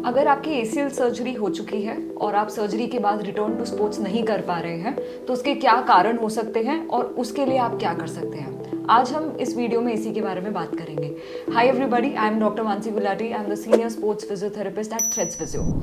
अगर आपकी ACL surgery हो चुकी है और आप सर्जरी के बाद रिटर्न टू स्पोर्ट्स नहीं कर पा रहे हैं तो उसके क्या कारण हो सकते हैं और उसके लिए आप क्या कर सकते हैं, आज हम इस वीडियो में इसी के बारे में बात करेंगे। Hi everybody, I am doctor Mansi Gulati, I am the senior sports physiotherapist at Threads Physio.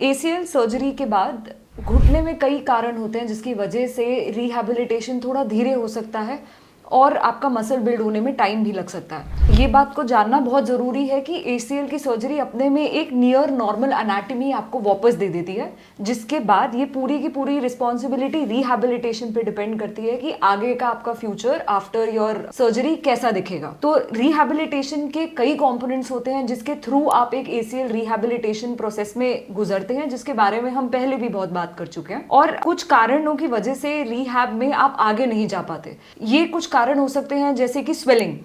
ACL surgery के बाद घुटने में कई कारण होते हैं जिसकी वजह से रिहैबिलिटेशन थोड़ा धीरे हो सकता है और आपका मसल बिल्ड होने में टाइम भी लग सकता है। ये बात को जानना बहुत ज़रूरी है कि एसीएल की सर्जरी अपने में एक नियर नॉर्मल एनाटॉमी आपको वापस दे देती है, जिसके बाद ये पूरी की पूरी रिस्पॉन्सिबिलिटी रिहैबिलिटेशन पे डिपेंड करती है कि आगे का आपका फ्यूचर आफ्टर योर सर्जरी कैसा दिखेगा। तो रिहैबिलिटेशन के कई कंपोनेंट्स होते हैं जिसके थ्रू आप एक एसीएल रिहैबिलिटेशन प्रोसेस में गुजरते हैं, जिसके बारे में हम पहले भी बहुत बात कर चुके हैं। और कुछ कारणों की वजह से रिहैब में आप आगे नहीं जा पाते। ये कुछ कारण हो सकते हैं जैसे कि स्वेलिंग।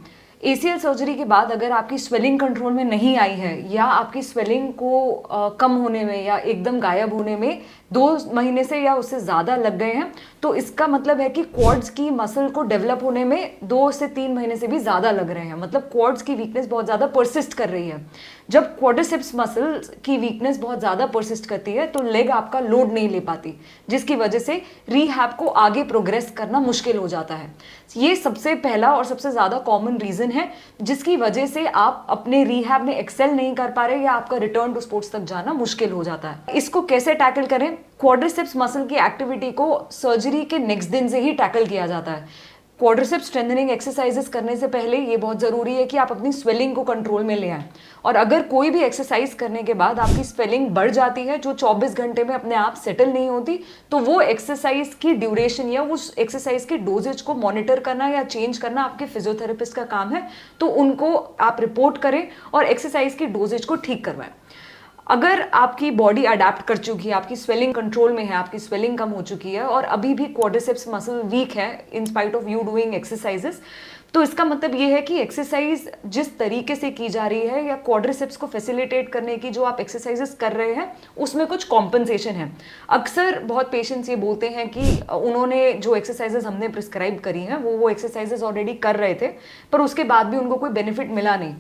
एसीएल सर्जरी के बाद अगर आपकी स्वेलिंग कंट्रोल में नहीं आई है या आपकी स्वेलिंग को कम होने में या एकदम गायब होने में 2 महीने से या उससे ज़्यादा लग गए हैं, तो इसका मतलब है कि क्वाड्स की मसल को डेवलप होने में 2 से 3 महीने से भी ज़्यादा लग रहे हैं। मतलब क्वाड्स की वीकनेस बहुत ज़्यादा परसिस्ट कर रही है। जब क्वाड्रिसेप्स मसल की वीकनेस बहुत ज़्यादा परसिस्ट करती है तो लेग आपका लोड नहीं ले पाती, जिसकी वजह से रिहैब को आगे प्रोग्रेस करना मुश्किल हो जाता है। ये सबसे पहला और सबसे ज़्यादा कॉमन रीज़न है जिसकी वजह से आप अपने रिहैब में एक्सेल नहीं कर पा रहे या आपका रिटर्न टू स्पोर्ट्स तक जाना मुश्किल हो जाता है। इसको कैसे टैकल करें? क्वाड्रिसेप्स मसल की एक्टिविटी को सर्जरी के नेक्स्ट दिन से ही टैकल किया जाता है। क्वाड्रिसेप्स स्ट्रेंथनिंग एक्सरसाइजेस करने से पहले ये बहुत ज़रूरी है कि आप अपनी स्वेलिंग को कंट्रोल में ले आएं। और अगर कोई भी एक्सरसाइज करने के बाद आपकी स्वेलिंग बढ़ जाती है जो 24 घंटे में अपने आप सेटल नहीं होती, तो वो एक्सरसाइज की ड्यूरेशन या उस एक्सरसाइज की डोजेज को मॉनिटर करना या चेंज करना आपके फिजियोथेरेपिस्ट का काम है। तो उनको आप रिपोर्ट करें और एक्सरसाइज की डोजेज को ठीक करवाएं। अगर आपकी बॉडी अडेप्ट कर चुकी है, आपकी स्वेलिंग कंट्रोल में है, आपकी स्वेलिंग कम हो चुकी है और अभी भी क्वाड्रिसेप्स मसल वीक है in spite of you doing exercises, तो इसका मतलब ये है कि एक्सरसाइज जिस तरीके से की जा रही है या क्वाड्रिसेप्स को फैसिलिटेट करने की जो आप एक्सरसाइजेस कर रहे हैं उसमें कुछ कॉम्पनसेशन है। अक्सर बहुत पेशेंट्स ये बोलते हैं कि उन्होंने जो एक्सरसाइजेस हमने प्रिस्क्राइब करी हैं वो एक्सरसाइजेस ऑलरेडी कर रहे थे पर उसके बाद भी उनको कोई बेनिफिट मिला नहीं।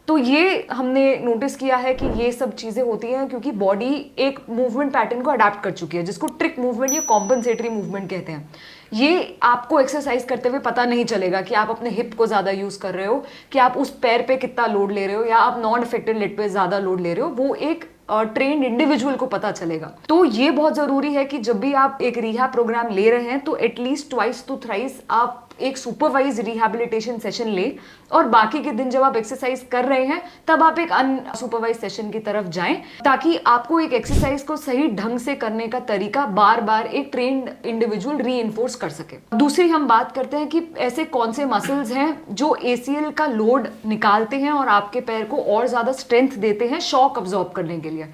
तो ये हमने नोटिस किया है कि ये सब चीज़ें होती हैं क्योंकि बॉडी एक मूवमेंट पैटर्न को अडेप्ट कर चुकी है जिसको ट्रिक मूवमेंट या कॉम्पनसेटरी मूवमेंट कहते हैं। ये आपको एक्सरसाइज करते हुए पता नहीं चलेगा कि आप अपने हिप को ज़्यादा यूज़ कर रहे हो, कि आप उस पैर पे कितना लोड ले रहे हो या आप नॉन अफेक्टेड लेग पे ज़्यादा लोड ले रहे हो। वो एक ट्रेन्ड इंडिविजुअल को पता चलेगा। तो ये बहुत ज़रूरी है कि जब भी आप एक रिहैब प्रोग्राम ले रहे हैं तो एटलीस्ट ट्वाइस टू थ्राइस आप एक सुपरवाइज रिहैबिलिटेशन सेशन ले और बाकी के दिन जब आप एक्सरसाइज कर रहे हैं तब आप एक अनसुपरवाइज सेशन की तरफ जाएं, ताकि आपको एक एक्सरसाइज को सही ढंग से करने का तरीका बार बार एक ट्रेन्ड इंडिविजुअल रीइंफोर्स कर सके। दूसरी हम बात करते हैं कि ऐसे कौन से मसल्स हैं जो एसीएल का लोड निकालते हैं और आपके पैर को और ज्यादा स्ट्रेंथ देते हैं शॉक अब्सॉर्ब करने के लिए।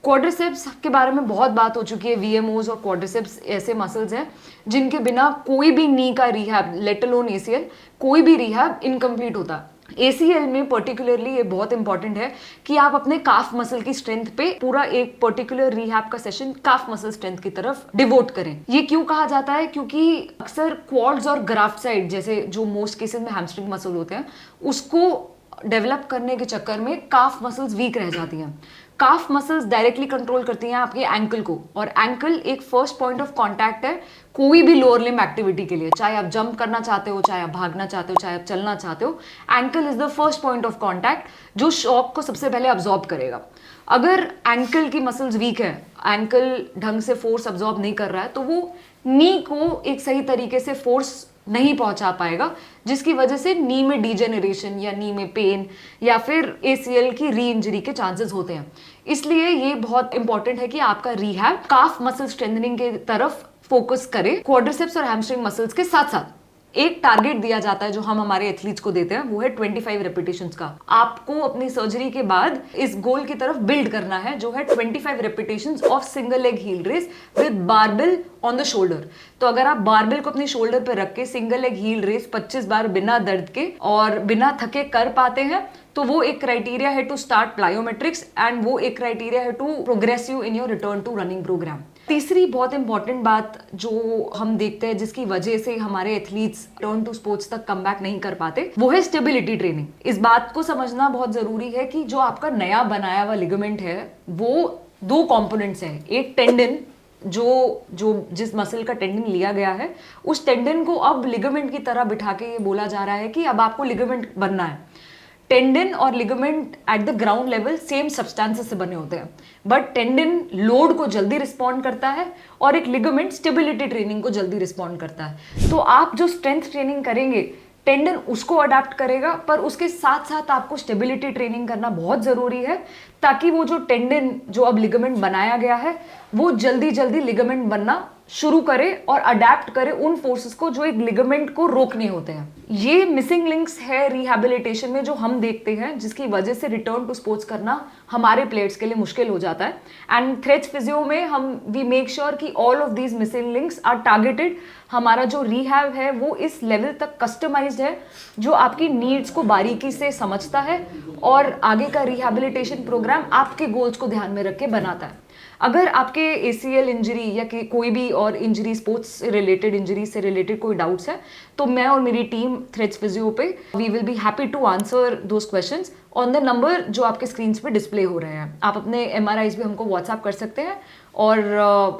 क्वाड्रिसेप्स के बारे में बहुत बात हो चुकी है। वीएमओज और क्वाड्रिसेप्स ऐसे मसल्स हैं जिनके बिना कोई भी नी का रिहैब, लेट अलोन एसीएल, कोई भी रिहैब इनकम्प्लीट होता है। एसीएल में पर्टिकुलरली ये बहुत इंपॉर्टेंट है कि आप अपने काफ मसल की स्ट्रेंथ पे पूरा एक पर्टिकुलर रिहैब का सेशन काफ मसल स्ट्रेंथ की तरफ डिवोट करें। ये क्यों कहा जाता है? क्योंकि अक्सर क्वाड्स और ग्राफ्ट साइड जैसे जो मोस्ट केसेस में हैमस्ट्रिंग मसल होते हैं उसको डेवलप करने के चक्कर में काफ मसल्स वीक रह जाती हैं। काफ मसल्स डायरेक्टली कंट्रोल करती हैं आपके एंकल को, और एंकल एक फर्स्ट पॉइंट ऑफ कांटेक्ट है कोई भी लोअर लिम्ब एक्टिविटी के लिए। चाहे आप जंप करना चाहते हो, चाहे आप भागना चाहते हो, चाहे आप चलना चाहते हो, ankle is the first point of contact जो शॉक को सबसे पहले अब्सॉर्ब करेगा। अगर एंकल की मसल्स वीक है, एंकल ढंग से फोर्स अब्सॉर्ब नहीं कर रहा है, तो वो नी को एक सही तरीके से फोर्स नहीं पहुंचा पाएगा, जिसकी वजह से नी में डीजेनरेशन या नी में पेन या फिर एसीएल की री इंजरी के चांसेस होते हैं। इसलिए ये बहुत इंपॉर्टेंट है कि आपका रिहैब काफ मसल स्ट्रेंथनिंग के तरफ फोकस करे क्वाड्रिसेप्स और हैमस्ट्रिंग मसल्स के साथ साथ। एक टारगेट दिया जाता है जो हम हमारे एथलीट्स को देते हैं, वो है 25 रेपिटेशंस का। आपको अपनी सर्जरी के बाद इस गोल की तरफ बिल्ड करना है जो है 25 repetitions of single leg heel raise with barbell on the shoulder. तो अगर आप बारबेल को अपने शोल्डर पे रख के सिंगल लेग हील रेस 25 बार बिना दर्द के और बिना थके कर पाते हैं तो वो एक क्राइटेरिया है टू स्टार्ट प्लायोमेट्रिक्स एंड वो एक क्राइटेरिया है to progress you in your return to running program. तीसरी बहुत इंपॉर्टेंट बात जो हम देखते हैं जिसकी वजह से हमारे एथलीट्स टर्न टू स्पोर्ट्स तक कम बैक नहीं कर पाते, वो है स्टेबिलिटी ट्रेनिंग। इस बात को समझना बहुत जरूरी है कि जो आपका नया बनाया हुआ लिगामेंट है वो 2 कंपोनेंट्स हैं। एक टेंडन, जो जिस मसल का टेंडन लिया गया है, उस टेंडन को अब लिगामेंट की तरह बिठा के ये बोला जा रहा है कि अब आपको लिगामेंट बनना है। टेंडन और ligament at the ground level same substances से बने होते हैं, बट टेंडन लोड को जल्दी रिस्पॉन्ड करता है और एक लिगामेंट स्टेबिलिटी ट्रेनिंग को जल्दी रिस्पॉन्ड करता है। तो आप जो स्ट्रेंथ ट्रेनिंग करेंगे, टेंडन उसको अडेप्ट करेगा, पर उसके साथ साथ आपको स्टेबिलिटी ट्रेनिंग करना बहुत जरूरी है, ताकि वो जो टेंडन जो अब लिगामेंट बनाया गया है वो जल्दी जल्दी लिगामेंट बनना शुरू करे और अडेप्ट करे उन फोर्सेस को जो एक लिगामेंट को रोकने होते हैं। ये मिसिंग लिंक्स है रिहैबिलिटेशन में जो हम देखते हैं, जिसकी वजह से रिटर्न टू स्पोर्ट्स करना हमारे प्लेयर्स के लिए मुश्किल हो जाता है। एंड थ्रेड्स फिजियो में हम वी मेक श्योर कि all of these missing links are targeted. हमारा जो रिहैब है वो इस लेवल तक कस्टमाइज्ड है जो आपकी नीड्स को बारीकी से समझता है और आगे का रिहैबिलिटेशन प्रोग्राम आपके गोल्स को ध्यान में रख के बनाता है। अगर आपके ACL इंजरी या कोई भी और इंजरी, स्पोर्ट्स से रिलेटेड इंजरी से रिलेटेड कोई डाउट्स है, तो मैं और मेरी टीम थ्रेड्स फिजियो पे we will be happy to answer those questions on the number जो आपके स्क्रीन पे डिस्प्ले हो रहे हैं। आप अपने MRIs भी हमको व्हाट्सएप कर सकते हैं और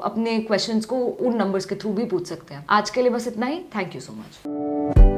अपने क्वेश्चंस को उन नंबर्स के थ्रू भी पूछ सकते हैं। आज के लिए बस इतना ही। Thank you so much.